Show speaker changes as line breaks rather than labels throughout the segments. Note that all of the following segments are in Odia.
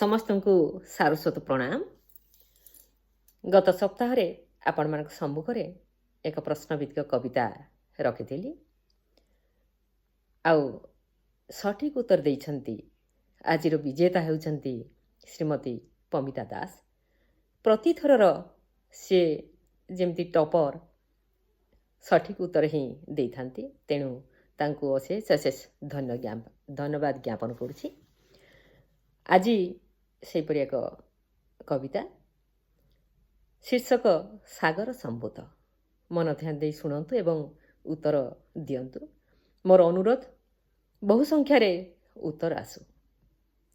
ସମସ୍ତଙ୍କୁ ସାରସ୍ୱତ ପ୍ରଣାମ। ଗତ ସପ୍ତାହରେ ଆପଣମାନଙ୍କ ସମ୍ମୁଖରେ ଏକ ପ୍ରଶ୍ନଭିତ୍ତିକ କବିତା ରଖିଥିଲି। ଆଉ ସଠିକ୍ ଉତ୍ତର ଦେଇଛନ୍ତି। ଆଜିର ବିଜେତା ହେଉଛନ୍ତି ଶ୍ରୀମତୀ ପମିତା ଦାସ। ପ୍ରତିଥରର ସେ ଯେମିତି ଟପର ସଠିକ୍ ଉତ୍ତର ହିଁ ଦେଇଥାନ୍ତି, ତେଣୁ ତାଙ୍କୁ ଅଶେଷ ଅଶେଷ ଧନ୍ୟବାଦ ଜ୍ଞାପନ କରୁଛି। ଆଜି ସେହିପରି ଏକ କବିତା, ଶୀର୍ଷକ ସାଗର ସମ୍ଭୂତ। ମନ ଧ୍ୟାନ ଦେଇ ଶୁଣନ୍ତୁ ଏବଂ ଉତ୍ତର ଦିଅନ୍ତୁ। ମୋର ଅନୁରୋଧ, ବହୁ ସଂଖ୍ୟାରେ ଉତ୍ତର ଆସୁ।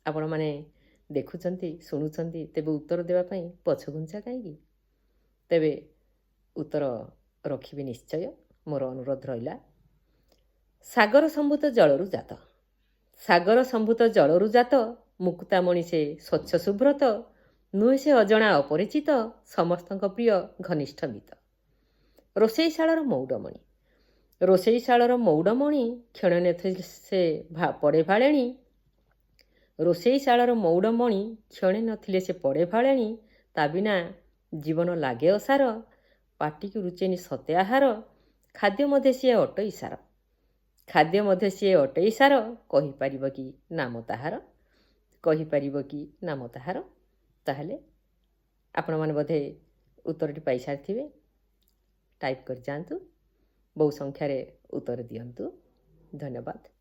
ଆପଣମାନେ ଦେଖୁଛନ୍ତି, ଶୁଣୁଛନ୍ତି, ତେବେ ଉତ୍ତର ଦେବା ପାଇଁ ପଛଘୁଞ୍ଚା କାହିଁକି? ତେବେ ଉତ୍ତର ରଖିବେ ନିଶ୍ଚୟ। ମୋର ଅନୁରୋଧ ରହିଲା। ସାଗର ସମ୍ଭୂତ ଜଳରୁ ଜାତ, ସାଗର ସମ୍ଭୂତ ଜଳରୁ ଜାତ, ମୁକ୍ତାମଣି ସେ ସ୍ୱଚ୍ଛ ସୁବ୍ରତ, ନୁହେଁ ସେ ଅଜଣା ଅପରିଚିତ, ସମସ୍ତଙ୍କ ପ୍ରିୟ ଘନିଷ୍ଠ ମିତ। ରୋଷେଇଶାଳର ମଉଡ଼ମଣି, ରୋଷେଇଶାଳର ମଉଡ଼ମଣି, କ୍ଷଣେ ନଥିଲେ ସେ ପଡ଼େ ଭାଳେଣି। ରୋଷେଇଶାଳର ମଉଡ଼ମଣି, କ୍ଷଣେ ନଥିଲେ ସେ ପଡ଼େ ଭାଳେଣି। ତା ବିନା ଜୀବନ ଲାଗେ ଅସାର, ପାଟିକୁ ରୁଚେନି ସତେ ଆହାର। ଖାଦ୍ୟ ମଧ୍ୟ ସିଏ ଅଟଇ ସାର, ଖାଦ୍ୟ ମଧ୍ୟ ସିଏ ଅଟଇ ସାର, କହିପାରିବ କି ନାମ ତାହାର, କହିପାରିବ କି ନାମ ତାହାର। ତାହେଲେ ଆପଣମାନେ ବୋଧେ ଉତ୍ତରଟି ପାଇସାରିଥିବେ। ଟାଇପ୍ କରି ଯାଆନ୍ତୁ, ବହୁ ସଂଖ୍ୟାରେ ଉତ୍ତର ଦିଅନ୍ତୁ। ଧନ୍ୟବାଦ।